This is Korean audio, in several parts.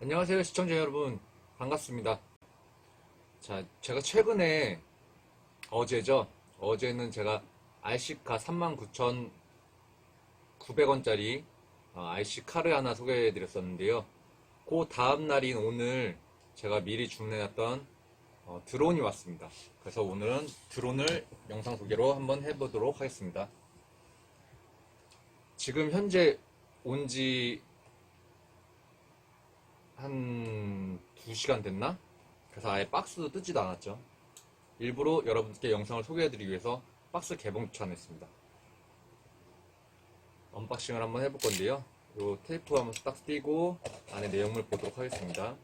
안녕하세요, 시청자 여러분. 반갑습니다. 자, 제가 최근에 어제죠. 어제는 제가 RC카 39,900원짜리 RC카를 하나 소개해 드렸었는데요. 그 다음 날인 오늘 제가 미리 주문해놨던 드론이 왔습니다. 그래서 오늘은 드론을 영상 소개로 한번 해보도록 하겠습니다. 지금 현재 온지 한 2시간 됐나? 그래서 아예 박스도 뜯지도 않았죠. 일부러 여러분께 영상을 소개해드리기 위해서 박스 개봉조차 안 했습니다. 언박싱을 한번 해볼 건데요. 요 테이프 한번 딱 띄고 안에 내용물 보도록 하겠습니다.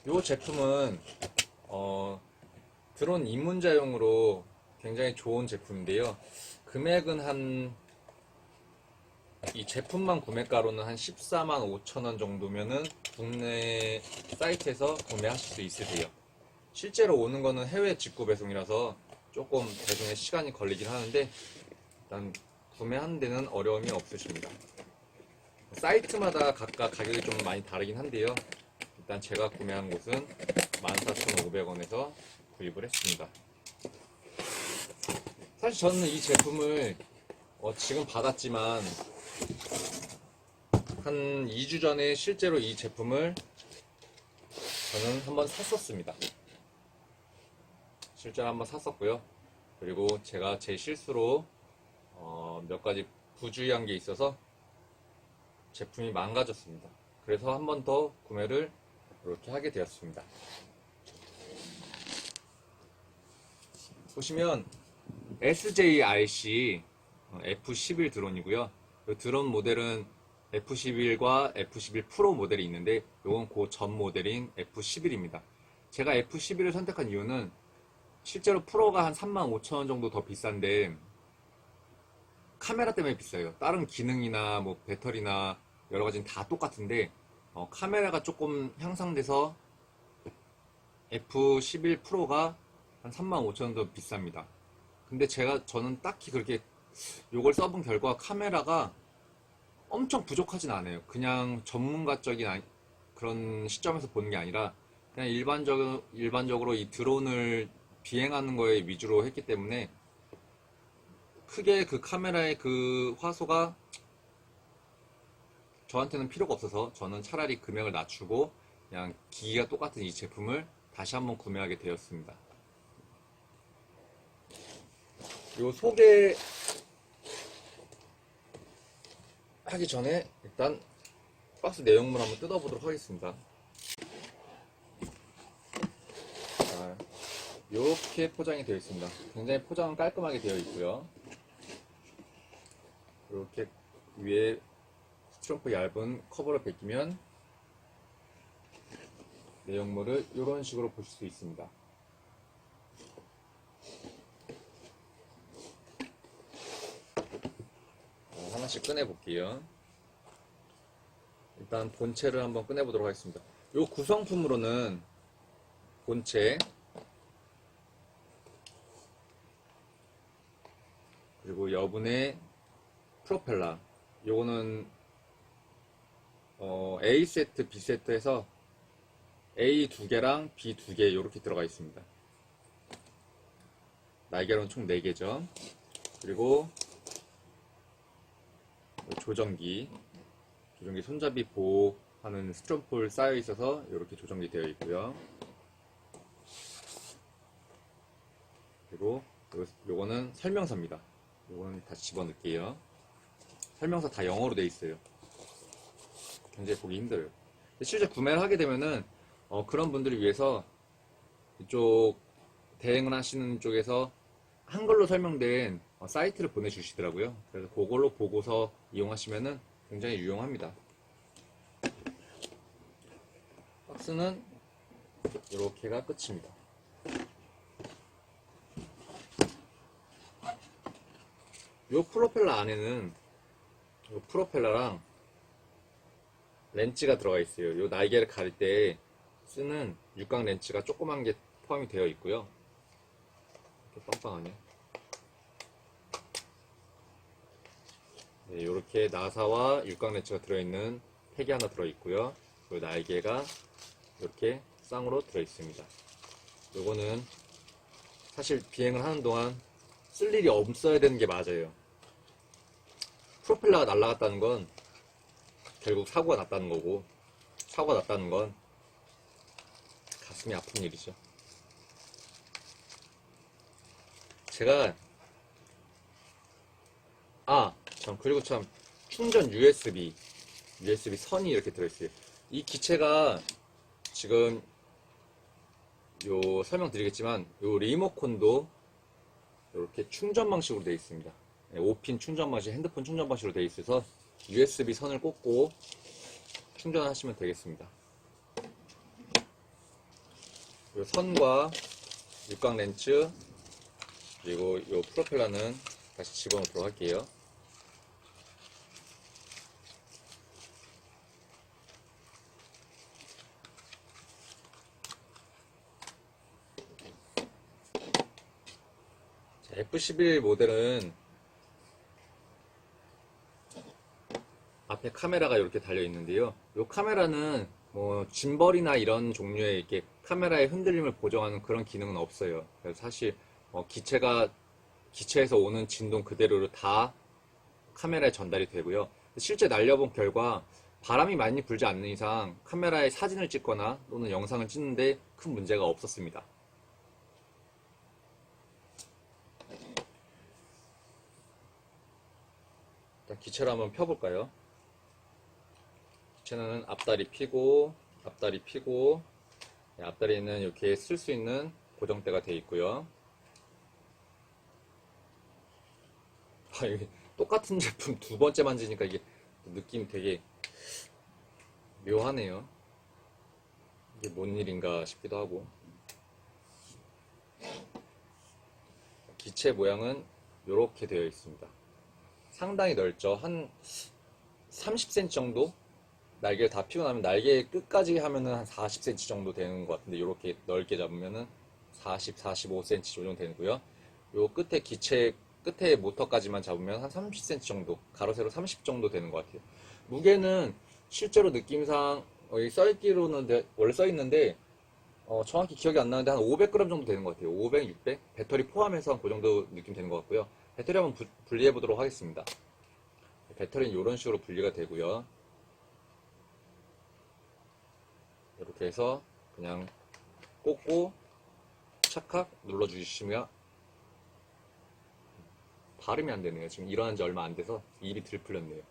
요 제품은 드론 입문자용으로 굉장히 좋은 제품인데요. 금액은 이 제품만 구매가로는 한 14만 5천 원 정도면은 국내 사이트에서 구매하실 수 있으세요. 실제로 오는 거는 해외 직구 배송이라서 조금 배송에 시간이 걸리긴 하는데 일단 구매하는 데는 어려움이 없으십니다. 사이트마다 각각 가격이 좀 많이 다르긴 한데요. 일단 제가 구매한 곳은 14,500원에서 구입을 했습니다. 사실 저는 이 제품을 지금 받았지만 한 2주 전에 실제로 이 제품을 저는 한번 샀었습니다. 실제로 한번 샀었고요. 그리고 제가 제 실수로 몇 가지 부주의한 게 있어서 제품이 망가졌습니다. 그래서 한 번 더 구매를 이렇게 하게 되었습니다. 보시면 SJRC F11 드론이고요. 이 드론 모델은 F11과 F11 프로 모델이 있는데 이건 그 전 모델인 F11입니다. 제가 F11을 선택한 이유는 실제로 프로가 한 35,000원 정도 더 비싼데 카메라 때문에 비싸요. 다른 기능이나 뭐 배터리나 여러 가지는 다 똑같은데 카메라가 조금 향상돼서 F11 프로가 한 35,000원 더 비쌉니다. 근데 저는 딱히 그렇게 요걸 써본 결과 카메라가 엄청 부족하진 않아요. 그냥 전문가적인 그런 시점에서 보는 게 아니라 그냥 일반적으로 이 드론을 비행하는 거에 위주로 했기 때문에 크게 그 카메라의 그 화소가 저한테는 필요가 없어서 저는 차라리 금액을 낮추고 그냥 기기가 똑같은 이 제품을 다시 한번 구매하게 되었습니다. 요 소개하기 전에 일단 박스 내용물 한번 뜯어보도록 하겠습니다. 자, 이렇게 포장이 되어 있습니다. 굉장히 포장은 깔끔하게 되어 있고요. 이렇게 위에 스트럼프 얇은 커버를 벗기면 내용물을 이런 식으로 보실 수 있습니다. 하나씩 꺼내 볼게요. 일단 본체를 한번 꺼내 보도록 하겠습니다. 이 구성품으로는 본체, 그리고 여분의 프로펠러, 요거는 A 세트, B 세트 해서 A 2개랑 B 2개 이렇게 들어가 있습니다. 날개로는 총 4개죠. 그리고 조정기 손잡이 보호하는 스트럼폴 쌓여 있어서 이렇게 조정기 되어 있고요. 그리고 요거는 설명서입니다. 요거는 다시 집어넣을게요. 설명서 다 영어로 되어 있어요. 굉장히 보기 힘들어요. 실제 구매를 하게 되면은 그런 분들을 위해서 이쪽 대행을 하시는 쪽에서 한글로 설명된 사이트를 보내주시더라고요. 그래서 그걸로 보고서 이용하시면은 굉장히 유용합니다. 박스는 이렇게가 끝입니다. 이 프로펠러 안에는 이 프로펠러랑 렌치가 들어가 있어요. 이 날개를 가릴 때 쓰는 육각 렌치가 조그만 게 포함이 되어 있고요. 빵빵하네. 네, 이렇게 나사와 육각 렌치가 들어있는 팩이 하나 들어있고요. 그리고 날개가 이렇게 쌍으로 들어있습니다. 요거는 사실 비행을 하는 동안 쓸 일이 없어야 되는 게 맞아요. 프로펠러가 날아갔다는 건 결국 사고가 났다는 거고, 사고가 났다는 건 가슴이 아픈 일이죠. 제가 그리고 참 충전 USB 선이 이렇게 들어있어요. 이 기체가 지금 설명드리겠지만 요 리모컨도 이렇게 충전 방식으로 되어 있습니다. 5핀 충전 방식, 핸드폰 충전 방식으로 되어 있어서 USB 선을 꽂고 충전하시면 되겠습니다. 요 선과 육각 렌치 그리고 요 프로펠러는 다시 집어넣도록 할게요. F11 모델은 앞에 카메라가 이렇게 달려 있는데요. 이 카메라는 뭐 짐벌이나 이런 종류의 이렇게 카메라의 흔들림을 보정하는 그런 기능은 없어요. 그래서 사실 기체에서 오는 진동 그대로 다 카메라에 전달이 되고요. 실제 날려본 결과 바람이 많이 불지 않는 이상 카메라에 사진을 찍거나 또는 영상을 찍는데 큰 문제가 없었습니다. 일단 기체를 한번 펴볼까요? 기체는 앞다리 피고 네, 앞다리는 이렇게 쓸 수 있는 고정대가 되어 있고요. 이게 똑같은 제품 두 번째 만지니까 이게 느낌이 되게 묘하네요. 이게 뭔 일인가 싶기도 하고. 기체 모양은 이렇게 되어 있습니다. 상당히 넓죠. 한 30cm 정도? 날개를 다 피고 나면 날개 끝까지 하면은 한 40cm 정도 되는 것 같은데 이렇게 넓게 잡으면은 40, 45cm 정도 되고요. 요 끝에 기체 끝에 모터까지만 잡으면 한 30cm 정도, 가로 세로 30 정도 되는 것 같아요. 무게는 실제로 느낌상 여기 써있기로는 원래 써있는데 정확히 기억이 안 나는데 한 500g 정도 되는 것 같아요. 500, 600? 배터리 포함해서 그 정도 느낌 되는 것 같고요. 배터리 한번 분리해 보도록 하겠습니다. 배터리는 이런 식으로 분리가 되고요. 이렇게 해서 그냥 꽂고 착각 눌러주시면 발음이 안 되네요. 지금 일어난 지 얼마 안 돼서 입이 들풀렸네요.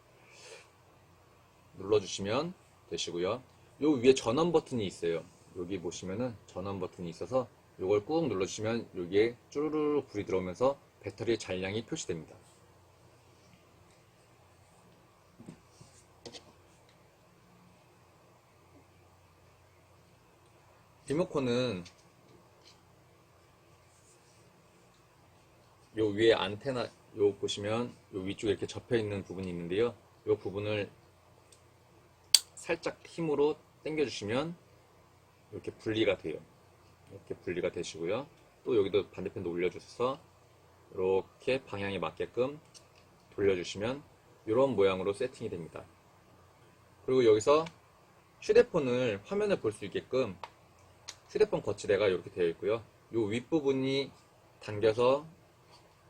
눌러주시면 되시고요. 요 위에 전원 버튼이 있어요. 여기 보시면은 전원 버튼이 있어서 요걸 꾹 눌러주시면 여기에 쭈루루 불이 들어오면서 배터리의 잔량이 표시됩니다. 리모컨은 요 위에 안테나 요 보시면 요 위쪽에 이렇게 접혀 있는 부분이 있는데요. 요 부분을 살짝 힘으로 당겨 주시면 이렇게 분리가 돼요. 이렇게 분리가 되시고요. 또 여기도 반대편도 올려주셔서 이렇게 방향에 맞게끔 돌려주시면 이런 모양으로 세팅이 됩니다. 그리고 여기서 휴대폰을 화면을 볼 수 있게끔 휴대폰 거치대가 이렇게 되어 있고요. 이 윗부분이 당겨서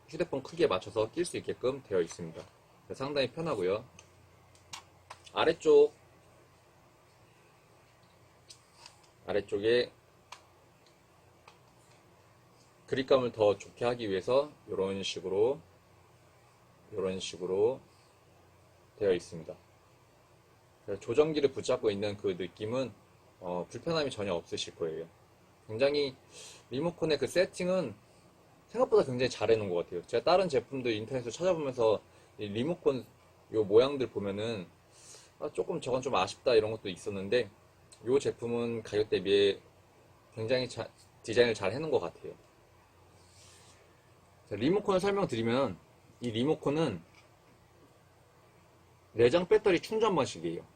휴대폰 크기에 맞춰서 낄 수 있게끔 되어 있습니다. 상당히 편하고요. 아래쪽에 그립감을 더 좋게 하기 위해서 이런 식으로 되어 있습니다. 조정기를 붙잡고 있는 그 느낌은 불편함이 전혀 없으실 거예요. 굉장히 리모컨의 그 세팅은 생각보다 굉장히 잘 해놓은 것 같아요. 제가 다른 제품들 인터넷에서 찾아보면서 이 리모컨 요 모양들 보면은 조금 저건 좀 아쉽다 이런 것도 있었는데 이 제품은 가격 대비에 굉장히 디자인을 잘 해놓은 것 같아요. 자, 리모컨을 설명드리면 이 리모컨은 내장 배터리 충전 방식이에요.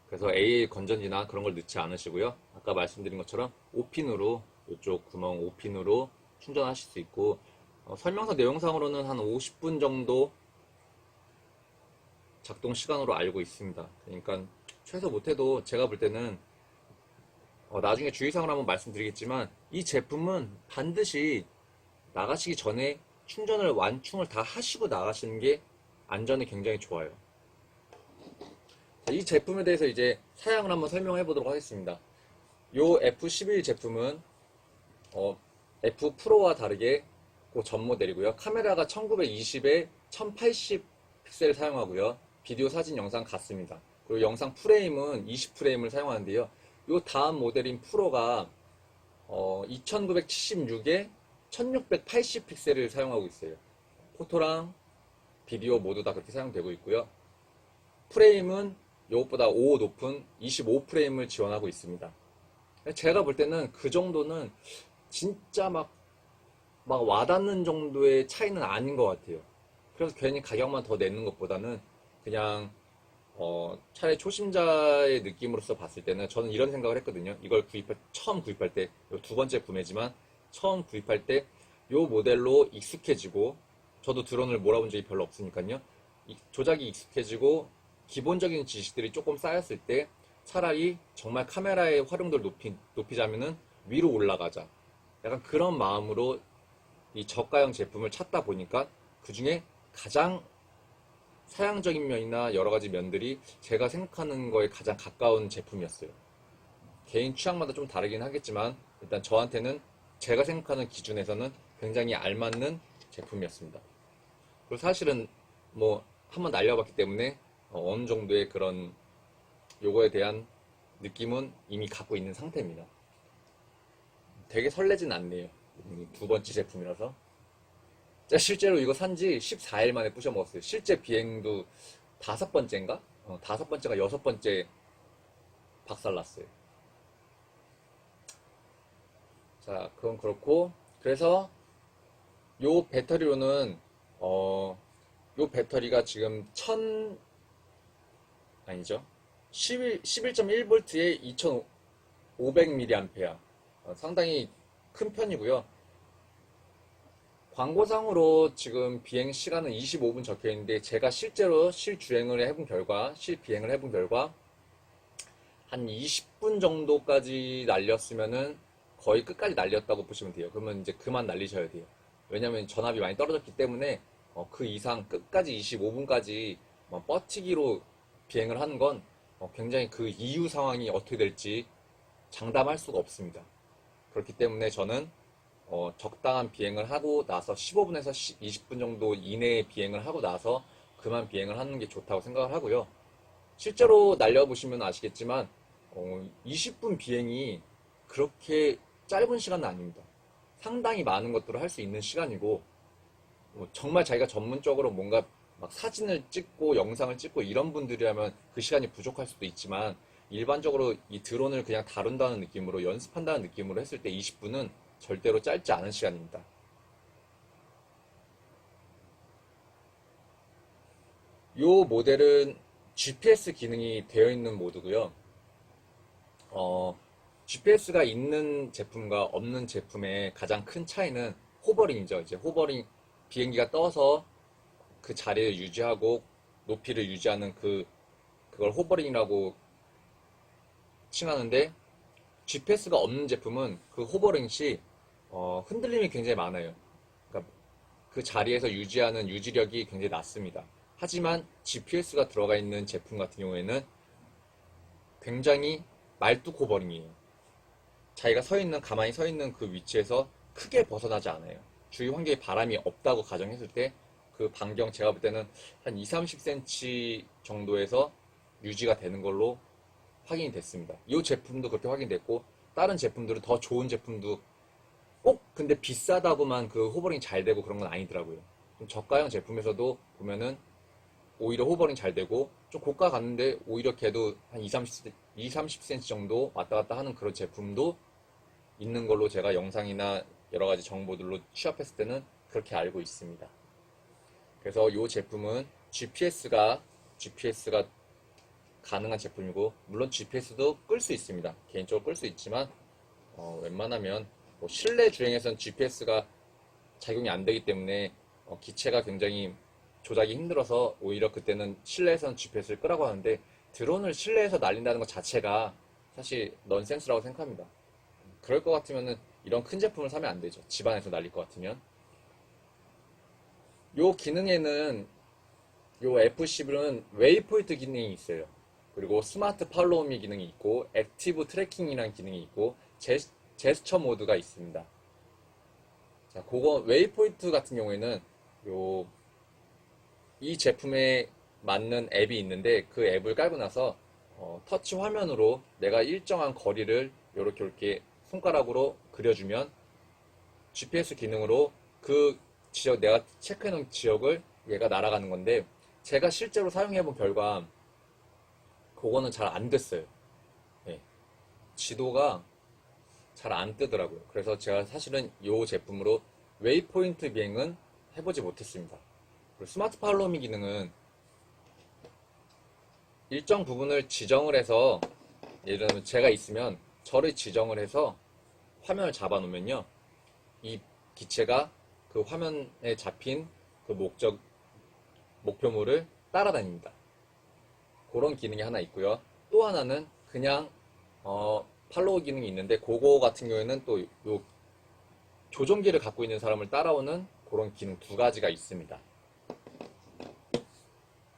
그래서 AA 건전지나 그런 걸 넣지 않으시고요. 아까 말씀드린 것처럼 5핀으로 이쪽 구멍 5핀으로 충전하실 수 있고 설명서 내용상으로는 한 50분 정도 작동 시간으로 알고 있습니다. 그러니까 최소 못해도 제가 볼 때는 나중에 주의사항을 한번 말씀드리겠지만 이 제품은 반드시 나가시기 전에 충전을 완충을 다 하시고 나가시는 게 안전에 굉장히 좋아요. 이 제품에 대해서 이제 사양을 한번 설명해 보도록 하겠습니다. 요 F11 제품은 F 프로와 다르게 그 전 모델이고요. 카메라가 1920에 1080 픽셀을 사용하고요. 비디오, 사진, 영상 같습니다. 그리고 영상 프레임은 20프레임을 사용하는데요. 요 다음 모델인 프로가 2976에 1680 픽셀을 사용하고 있어요. 포토랑 비디오 모두 다 그렇게 사용되고 있고요. 프레임은 이것보다 5 높은 25프레임을 지원하고 있습니다. 제가 볼 때는 그 정도는 진짜 막 와닿는 정도의 차이는 아닌 것 같아요. 그래서 괜히 가격만 더 내는 것보다는 그냥 차라리 초심자의 느낌으로서 봤을 때는 저는 이런 생각을 했거든요. 이걸 처음 구입할 때, 두 번째 구매지만 처음 구입할 때 이 모델로 익숙해지고, 저도 드론을 몰아본 적이 별로 없으니까요. 조작이 익숙해지고 기본적인 지식들이 조금 쌓였을 때 차라리 정말 카메라의 활용도를 높이자면은 위로 올라가자. 약간 그런 마음으로 이 저가형 제품을 찾다 보니까 그 중에 가장 사양적인 면이나 여러 가지 면들이 제가 생각하는 거에 가장 가까운 제품이었어요. 개인 취향마다 좀 다르긴 하겠지만 일단 저한테는 제가 생각하는 기준에서는 굉장히 알맞는 제품이었습니다. 그리고 사실은 뭐 한번 날려봤기 때문에 어느 정도의 그런 요거에 대한 느낌은 이미 갖고 있는 상태입니다. 되게 설레진 않네요. 두 번째 제품이라서. 제가 실제로 이거 산지 14일 만에 부셔 먹었어요. 실제 비행도 5번째인가? 5번째가 6번째 박살났어요. 자, 그건 그렇고, 그래서 요 배터리로는 요 배터리가 지금 1000 아니죠? 11.1V에 2500mAh. 상당히 큰 편이고요. 광고상으로 지금 비행 시간은 25분 적혀 있는데 제가 실제로 실비행을 해본 결과 한 20분 정도까지 날렸으면은 거의 끝까지 날렸다고 보시면 돼요. 그러면 이제 그만 날리셔야 돼요. 왜냐면 전압이 많이 떨어졌기 때문에 그 이상 끝까지 25분까지 뻗치기로 비행을 하는 건 굉장히 그 이후 상황이 어떻게 될지 장담할 수가 없습니다. 그렇기 때문에 저는 적당한 비행을 하고 나서 15분에서 20분 정도 이내에 비행을 하고 나서 그만 비행을 하는 게 좋다고 생각을 하고요. 실제로 날려보시면 아시겠지만 20분 비행이 그렇게 짧은 시간은 아닙니다. 상당히 많은 것들을 할 수 있는 시간이고 정말 자기가 전문적으로 뭔가 막 사진을 찍고 영상을 찍고 이런 분들이라면 그 시간이 부족할 수도 있지만 일반적으로 이 드론을 그냥 다룬다는 느낌으로 연습한다는 느낌으로 했을 때 20분은 절대로 짧지 않은 시간입니다. 이 모델은 GPS 기능이 되어 있는 모드고요. GPS가 있는 제품과 없는 제품의 가장 큰 차이는 호버링이죠. 이제 호버링, 비행기가 떠서 그 자리를 유지하고 높이를 유지하는 그걸 호버링이라고 칭하는데, GPS가 없는 제품은 그 호버링 시 흔들림이 굉장히 많아요. 그러니까 그 자리에서 유지하는 유지력이 굉장히 낮습니다. 하지만 GPS가 들어가 있는 제품 같은 경우에는 굉장히 말뚝 호버링이에요. 자기가 가만히 서 있는 그 위치에서 크게 벗어나지 않아요. 주위 환경에 바람이 없다고 가정했을 때 그 반경 제가 볼 때는 한 2, 30cm 정도에서 유지가 되는 걸로 확인이 됐습니다. 이 제품도 그렇게 확인됐고 다른 제품들은 더 좋은 제품도 꼭 근데 비싸다고만 그 호버링 잘 되고 그런 건 아니더라고요. 좀 저가형 제품에서도 보면은 오히려 호버링 잘 되고 좀 고가 갔는데 오히려 걔도 한 2, 30cm 정도 왔다 갔다 하는 그런 제품도 있는 걸로 제가 영상이나 여러 가지 정보들로 취합했을 때는 그렇게 알고 있습니다. 그래서 이 제품은 GPS가 가능한 제품이고 물론 GPS도 끌 수 있습니다. 개인적으로 끌 수 있지만 웬만하면 실내 주행에선 GPS가 작용이 안 되기 때문에 기체가 굉장히 조작이 힘들어서 오히려 그때는 실내에서는 GPS를 끄라고 하는데 드론을 실내에서 날린다는 것 자체가 사실 넌센스라고 생각합니다. 그럴 것 같으면은 이런 큰 제품을 사면 안 되죠. 집안에서 날릴 것 같으면. 요 기능에는 요 F10은 웨이포인트 기능이 있어요. 그리고 스마트 팔로우미 기능이 있고 액티브 트래킹이라는 기능이 있고 제스처 모드가 있습니다. 자, 그거 웨이포인트 같은 경우에는 요 이 제품에 맞는 앱이 있는데 그 앱을 깔고 나서 터치 화면으로 내가 일정한 거리를 이렇게 손가락으로 그려주면 GPS 기능으로 그 지역 내가 체크해놓은 지역을 얘가 날아가는 건데 제가 실제로 사용해본 결과 그거는 잘 안 됐어요. 예. 지도가 잘 안 뜨더라고요. 그래서 제가 사실은 이 제품으로 웨이포인트 비행은 해보지 못했습니다. 그리고 스마트 팔로미 기능은 일정 부분을 지정을 해서 예를 들면 제가 있으면 저를 지정을 해서 화면을 잡아 놓으면요. 이 기체가 그 화면에 잡힌 그 목표물을 따라다닙니다. 그런 기능이 하나 있고요. 또 하나는 그냥 팔로우 기능이 있는데 그거 같은 경우에는 또 요 조종기를 갖고 있는 사람을 따라오는 그런 기능 두 가지가 있습니다.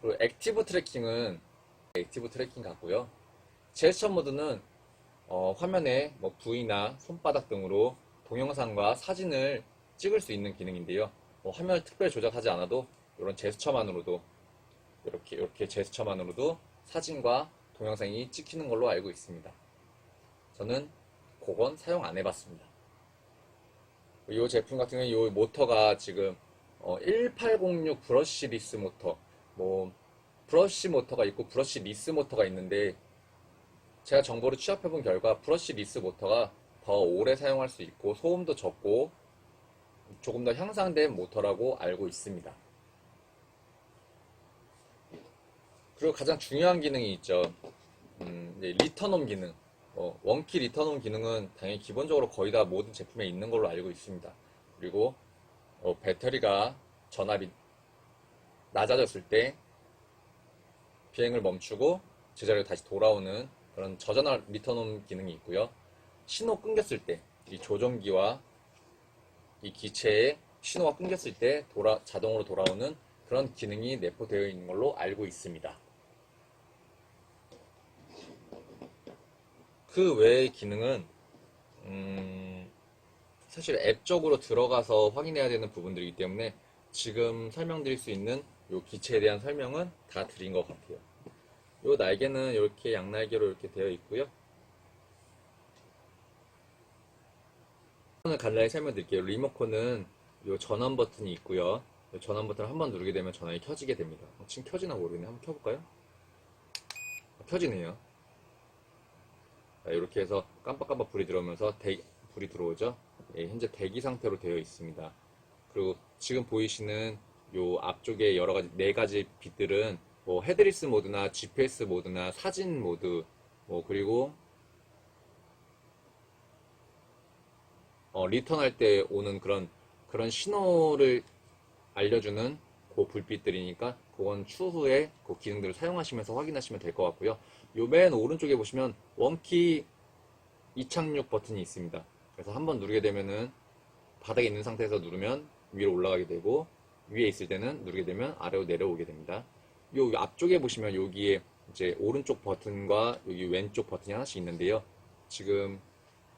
그리고 액티브 트래킹 같고요. 제스처 모드는 화면에 뭐 V나 손바닥 등으로 동영상과 사진을 찍을 수 있는 기능인데요. 뭐 화면을 특별히 조작하지 않아도 이런 제스처만으로도 이렇게 제스처만으로도 사진과 동영상이 찍히는 걸로 알고 있습니다. 저는 그건 사용 안 해봤습니다. 이 제품 같은 경우는 이 모터가 지금 1806 브러쉬 리스 모터, 뭐 브러쉬 모터가 있고 브러쉬 리스 모터가 있는데 제가 정보를 취합해본 결과 브러쉬 리스 모터가 더 오래 사용할 수 있고 소음도 적고 조금 더 향상된 모터라고 알고 있습니다. 그리고 가장 중요한 기능이 있죠. 리턴홈 기능. 원키 리턴홈 기능은 당연히 기본적으로 거의 다 모든 제품에 있는 걸로 알고 있습니다. 그리고 배터리가 전압이 낮아졌을 때 비행을 멈추고 제자리로 다시 돌아오는 그런 저전압 리턴홈 기능이 있고요. 신호 끊겼을 때 이 조종기와 이 기체의 신호가 끊겼을 때 자동으로 돌아오는 그런 기능이 내포되어 있는 걸로 알고 있습니다. 그 외의 기능은 사실 앱적으로 들어가서 확인해야 되는 부분들이기 때문에 지금 설명드릴 수 있는 이 기체에 대한 설명은 다 드린 것 같아요. 이 날개는 이렇게 양날개로 이렇게 되어 있고요. 오늘 간단히 설명드릴게요. 리모컨은 이 전원 버튼이 있고요. 이 전원 버튼을 한번 누르게 되면 전원이 켜지게 됩니다. 지금 켜지나 모르겠네. 한번 켜볼까요? 켜지네요. 이렇게 해서 깜빡깜빡 불이 들어오면서 불이 들어오죠. 예, 현재 대기 상태로 되어 있습니다. 그리고 지금 보이시는 요 앞쪽에 여러 가지 네 가지 빛들은 뭐 헤드리스 모드나 GPS 모드나 사진 모드 그리고 리턴할 때 오는 그런 신호를 알려주는 그 불빛들이니까 그건 추후에 그 기능들을 사용하시면서 확인하시면 될 것 같고요. 요 맨 오른쪽에 보시면 원키 이착륙 버튼이 있습니다. 그래서 한번 누르게 되면은 바닥에 있는 상태에서 누르면 위로 올라가게 되고 위에 있을 때는 누르게 되면 아래로 내려오게 됩니다. 요 앞쪽에 보시면 여기에 이제 오른쪽 버튼과 여기 왼쪽 버튼이 하나씩 있는데요. 지금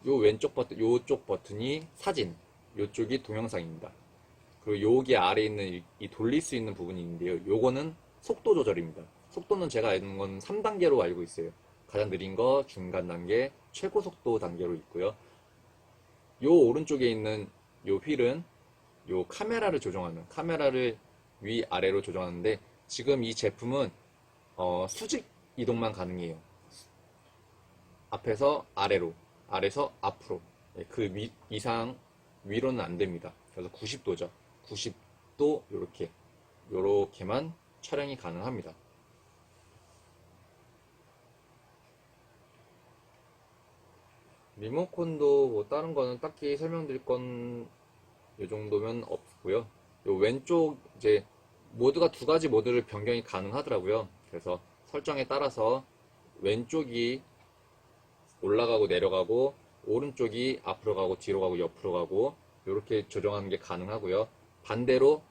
요 왼쪽 버튼, 요쪽 버튼이 사진, 요쪽이 동영상입니다. 그리고 여기 아래에 있는 이 돌릴 수 있는 부분이 있는데요. 요거는 속도 조절입니다. 속도는 제가 아는 건 3단계로 알고 있어요. 가장 느린 거, 중간 단계, 최고 속도 단계로 있고요. 요 오른쪽에 있는 요 휠은 요 카메라를 조정하는 카메라를 위아래로 조정하는데 지금 이 제품은 수직 이동만 가능해요. 앞에서 아래로, 아래서 앞으로. 그 이상 위로는 안 됩니다. 그래서 90도죠. 90도 요렇게만 촬영이 가능합니다. 리모컨도 뭐 다른 거는 딱히 설명드릴 건 이 정도면 없고요. 요 왼쪽 이제 모드가 두 가지 모드를 변경이 가능하더라고요. 그래서 설정에 따라서 왼쪽이 올라가고 내려가고 오른쪽이 앞으로 가고 뒤로 가고 옆으로 가고 이렇게 조정하는 게 가능하고요. 반대로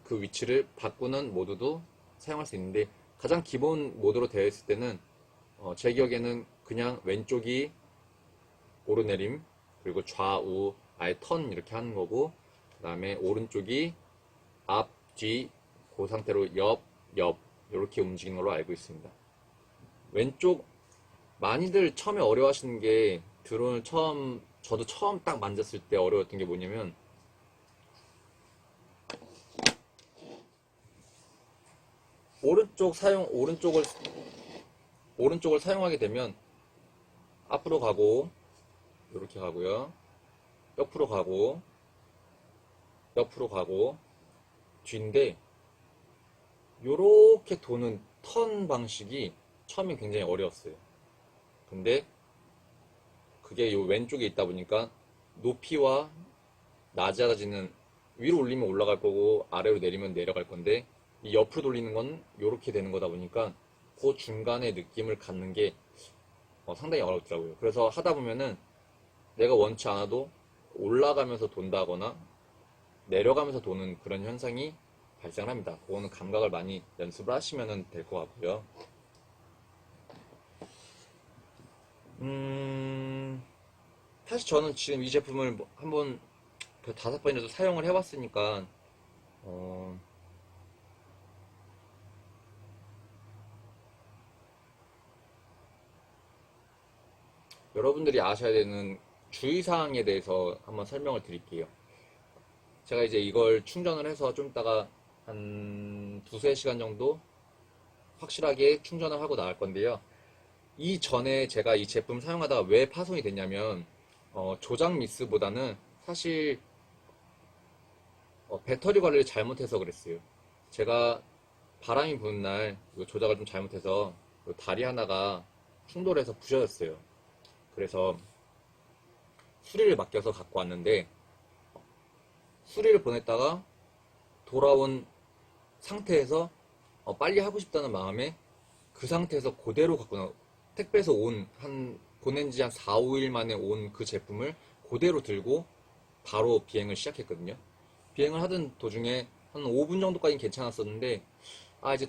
그 위치를 바꾸는 모드도 사용할 수 있는데 가장 기본 모드로 되어 있을 때는 제 기억에는 그냥 왼쪽이 오르내림 그리고 좌우 아예 턴 이렇게 하는 거고 그 다음에 오른쪽이 앞, 뒤, 그 상태로 옆, 옆 이렇게 움직이는 걸로 알고 있습니다. 왼쪽 많이들 처음에 어려워하시는 게 드론을 저도 처음 딱 만졌을 때 어려웠던 게 뭐냐면 오른쪽을 사용하게 되면 앞으로 가고 이렇게 가고요. 옆으로 가고 옆으로 가고 뒤인데 요렇게 도는 턴 방식이 처음엔 굉장히 어려웠어요. 근데 그게 요 왼쪽에 있다 보니까 높이와 낮아지는 위로 올리면 올라갈 거고 아래로 내리면 내려갈 건데 이 옆으로 돌리는 건 요렇게 되는 거다 보니까 그 중간의 느낌을 갖는 게 상당히 어렵더라고요. 그래서 하다 보면은 내가 원치 않아도 올라가면서 돈다거나 내려가면서 도는 그런 현상이 발생을 합니다. 그거는 감각을 많이 연습을 하시면 될 것 같고요. 사실 저는 지금 이 제품을 한번 5번이라도 사용을 해봤으니까 여러분들이 아셔야 되는 주의사항에 대해서 한번 설명을 드릴게요. 제가 이제 이걸 충전을 해서 좀 이따가 한 두세 시간 정도 확실하게 충전을 하고 나갈 건데요. 이전에 제가 이 제품 사용하다가 왜 파손이 됐냐면 조작 미스보다는 사실 배터리 관리를 잘못해서 그랬어요. 제가 바람이 부는 날 조작을 좀 잘못해서 다리 하나가 충돌해서 부셔졌어요. 그래서 수리를 맡겨서 갖고 왔는데 수리를 보냈다가 돌아온 상태에서 빨리 하고 싶다는 마음에 그 상태에서 그대로 갖고 택배에서 보낸 지 한 4, 5일 만에 온 그 제품을 그대로 들고 바로 비행을 시작했거든요. 비행을 하던 도중에 한 5분 정도까지는 괜찮았었는데 이제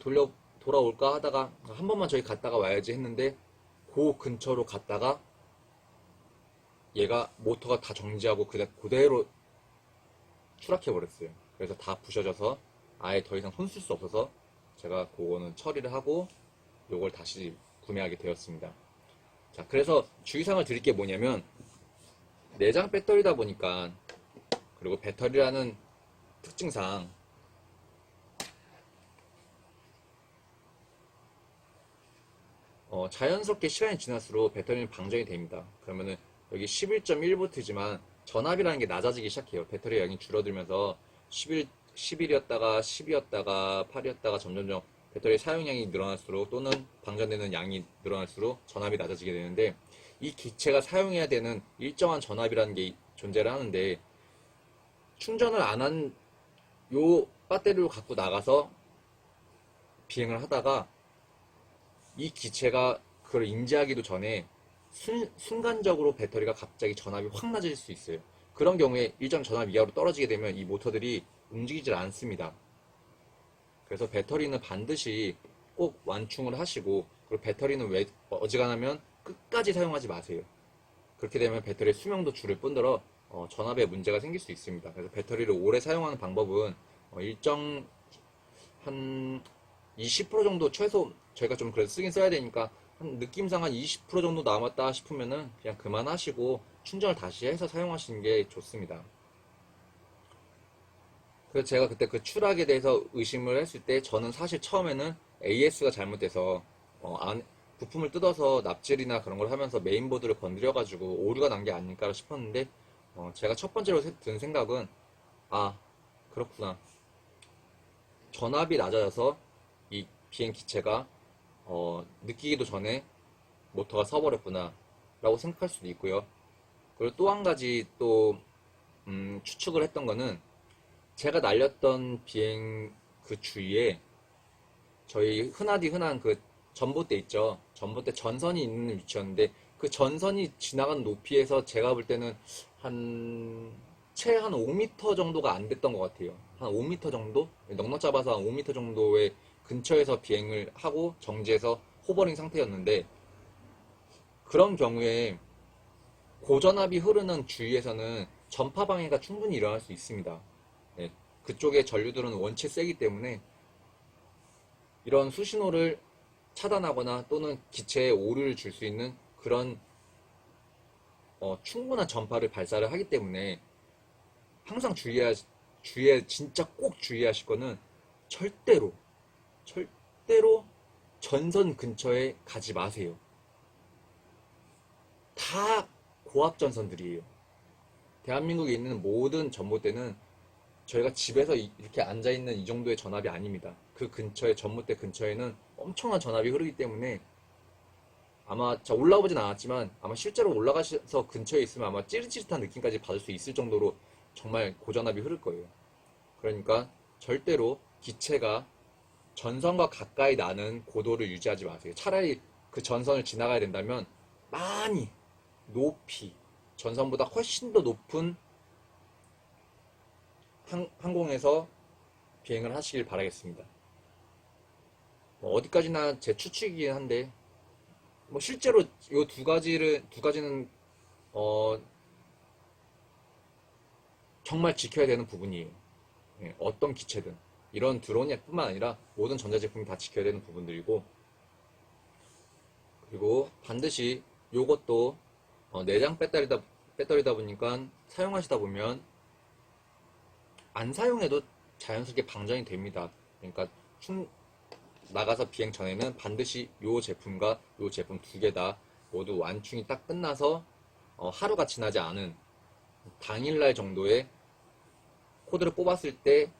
돌아올까 하다가 한 번만 저기 갔다가 와야지 했는데 그 근처로 갔다가 얘가 모터가 다 정지하고 그대로 추락해버렸어요. 그래서 다 부셔져서 아예 더 이상 손 쓸 수 없어서 제가 그거는 처리를 하고 요걸 다시 구매하게 되었습니다. 자, 그래서 주의사항을 드릴 게 뭐냐면 내장 배터리다 보니까 그리고 배터리라는 특징상 자연스럽게 시간이 지날수록 배터리는 방전이 됩니다. 그러면은 여기 11.1V지만 전압이라는 게 낮아지기 시작해요. 배터리 양이 줄어들면서 11이었다가 10이었다가 8이었다가 점점점 배터리 사용량이 늘어날수록 또는 방전되는 양이 늘어날수록 전압이 낮아지게 되는데 이 기체가 사용해야 되는 일정한 전압이라는 게 존재를 하는데 충전을 안 한 요 배터리를 갖고 나가서 비행을 하다가 이 기체가 그걸 인지하기도 전에 순간적으로 배터리가 갑자기 전압이 확 낮아질 수 있어요. 그런 경우에 일정 전압 이하로 떨어지게 되면 이 모터들이 움직이질 않습니다. 그래서 배터리는 반드시 꼭 완충을 하시고 그리고 배터리는 어지간하면 끝까지 사용하지 마세요. 그렇게 되면 배터리의 수명도 줄을 뿐더러 전압에 문제가 생길 수 있습니다. 그래서 배터리를 오래 사용하는 방법은 일정 한 20% 정도 최소 저희가 좀 그래도 쓰긴 써야 되니까 느낌상 한 20% 정도 남았다 싶으면은 그냥 그만하시고 충전을 다시 해서 사용하시는 게 좋습니다. 그래서 제가 그때 그 추락에 대해서 의심을 했을 때 저는 사실 처음에는 AS가 잘못돼서 부품을 뜯어서 납질이나 그런 걸 하면서 메인보드를 건드려가지고 오류가 난 게 아닐까 싶었는데 제가 첫 번째로 든 생각은 그렇구나. 전압이 낮아져서 이 비행 기체가 느끼기도 전에 모터가 서버렸구나 라고 생각할 수도 있고요. 그리고 또 한 가지 또 추측을 했던 거는 제가 날렸던 비행 그 주위에 저희 흔한 그 전봇대 있죠. 전봇대 전선이 있는 위치였는데 그 전선이 지나간 높이에서 제가 볼 때는 채 한 5m 정도가 안 됐던 것 같아요. 한 5m 정도? 넉넉 잡아서 한 5m 정도의 근처에서 비행을 하고 정지해서 호버링 상태였는데 그런 경우에 고전압이 흐르는 주위에서는 전파 방해가 충분히 일어날 수 있습니다. 네, 그쪽의 전류들은 원체 세기 때문에 이런 수신호를 차단하거나 또는 기체에 오류를 줄 수 있는 그런 충분한 전파를 발사를 하기 때문에 항상 주의해 진짜 꼭 주의하실 거는 절대로 전선 근처에 가지 마세요. 다 고압 전선들이에요. 대한민국에 있는 모든 전봇대는 저희가 집에서 이렇게 앉아있는 이 정도의 전압이 아닙니다. 그 근처에, 전봇대 근처에는 엄청난 전압이 흐르기 때문에 아마, 올라오진 않았지만 아마 실제로 올라가셔서 근처에 있으면 아마 찌릿찌릿한 느낌까지 받을 수 있을 정도로 정말 고전압이 흐를 거예요. 그러니까 절대로 기체가 전선과 가까이 나는 고도를 유지하지 마세요. 차라리 그 전선을 지나가야 된다면 많이 높이, 전선보다 훨씬 더 높은 항공에서 비행을 하시길 바라겠습니다. 뭐 어디까지나 제 추측이긴 한데, 뭐 실제로 이 두 가지는 정말 지켜야 되는 부분이에요. 예, 어떤 기체든 이런 드론뿐만 아니라 모든 전자제품이 다 지켜야 되는 부분들이고, 그리고 반드시 요것도 내장 배터리다 보니까 사용하시다 보면 안 사용해도 자연스럽게 방전이 됩니다. 그러니까 나가서 비행 전에는 반드시 요 제품과 요 제품 두 개 다 모두 완충이 딱 끝나서 하루가 지나지 않은 당일날 정도의 코드를 뽑았을 때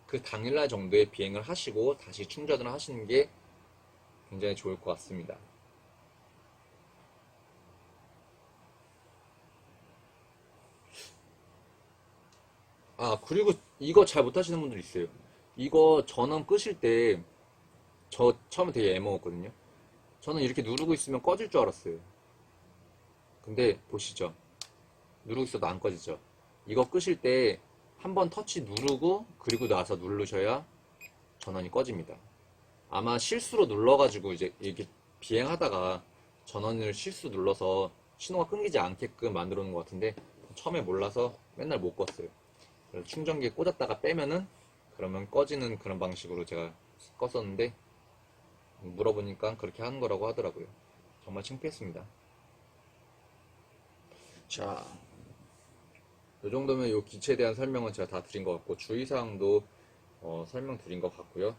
그 당일날 정도의 비행을 하시고 다시 충전을 하시는 게 굉장히 좋을 것 같습니다. 아, 그리고 이거 잘 못하시는 분들 있어요. 이거 전원 끄실 때 저 처음에 되게 애먹었거든요. 저는 이렇게 누르고 있으면 꺼질 줄 알았어요. 근데 보시죠. 누르고 있어도 안 꺼지죠. 이거 끄실 때 한 번 터치 누르고 그리고 나서 누르셔야 전원이 꺼집니다. 아마 실수로 눌러가지고 이제 이렇게 비행하다가 전원을 실수 눌러서 신호가 끊기지 않게끔 만들어 놓은 것 같은데 처음에 몰라서 맨날 못 껐어요. 그래서 충전기에 꽂았다가 빼면은 그러면 꺼지는 그런 방식으로 제가 껐었는데 물어보니까 그렇게 하는 거라고 하더라고요. 정말 창피했습니다. 자, 이 정도면 이 기체에 대한 설명은 제가 다 드린 것 같고 주의사항도 설명드린 것 같고요.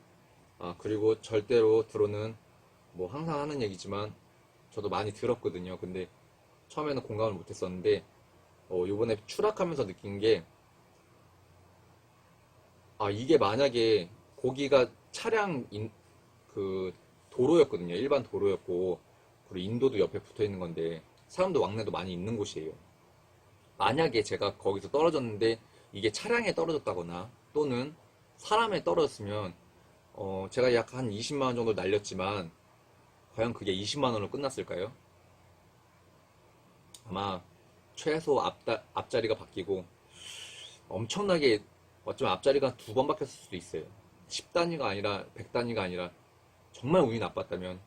아, 그리고 절대로 드론은 뭐 항상 하는 얘기지만 저도 많이 들었거든요. 근데 처음에는 공감을 못했었는데 요번에 추락하면서 느낀 게 이게 만약에 거기가 그 도로였거든요. 일반 도로였고 그리고 인도도 옆에 붙어 있는 건데 사람도 왕래도 많이 있는 곳이에요. 만약에 제가 거기서 떨어졌는데 이게 차량에 떨어졌다거나 또는 사람에 떨어졌으면 제가 약 한 20만 원 정도 날렸지만 과연 그게 20만 원으로 끝났을까요? 아마 최소 앞자리가 바뀌고 엄청나게 어쩌면 앞자리가 두 번 바뀌었을 수도 있어요. 10단위가 아니라 100단위가 아니라 정말 운이 나빴다면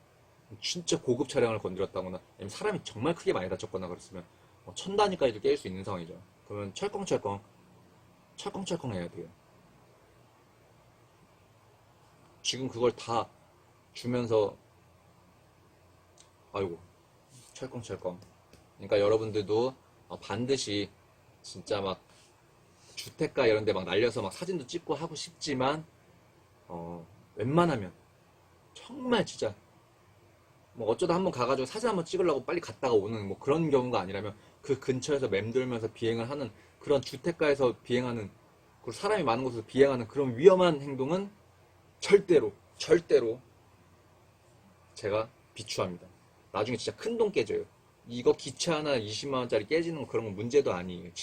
진짜 고급 차량을 건드렸다거나 아니면 사람이 정말 크게 많이 다쳤거나 그랬으면 1000단위까지도 깰 수 있는 상황이죠. 그러면 철컹철컹 해야 돼요. 지금 그걸 다 주면서 아이고 철컹철컹. 그러니까 여러분들도 반드시 진짜 막 주택가 이런 데 막 날려서 막 사진도 찍고 하고 싶지만 웬만하면 정말 진짜 뭐 어쩌다 한번 가가지고 사진 한번 찍으려고 빨리 갔다가 오는 뭐 그런 경우가 아니라면 그 근처에서 맴돌면서 비행을 하는 그런 주택가에서 비행하는 그리고 사람이 많은 곳에서 비행하는 그런 위험한 행동은 절대로 제가 비추합니다. 나중에 진짜 큰 돈 깨져요. 이거 기체 하나 20만 원짜리 깨지는 거 그런 건 문제도 아니에요.